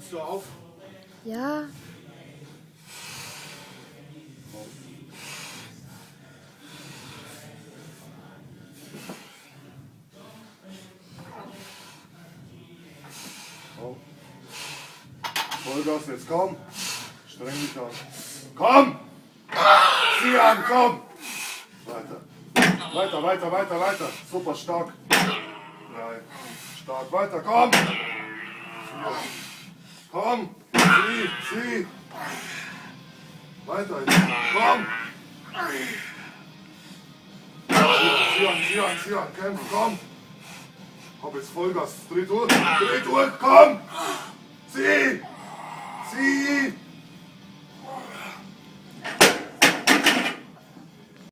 Gibst du auf? Ja. Komm. Vollgas, jetzt komm. Streng dich an. Komm! Zieh an, komm! Weiter. Weiter, weiter, weiter, weiter. Super stark. Nein. Stark, weiter, komm! Vier. Komm! Zieh! Weiter, komm! Zieh an, kämpf, komm! Hab jetzt Vollgas. Dreh durch, komm!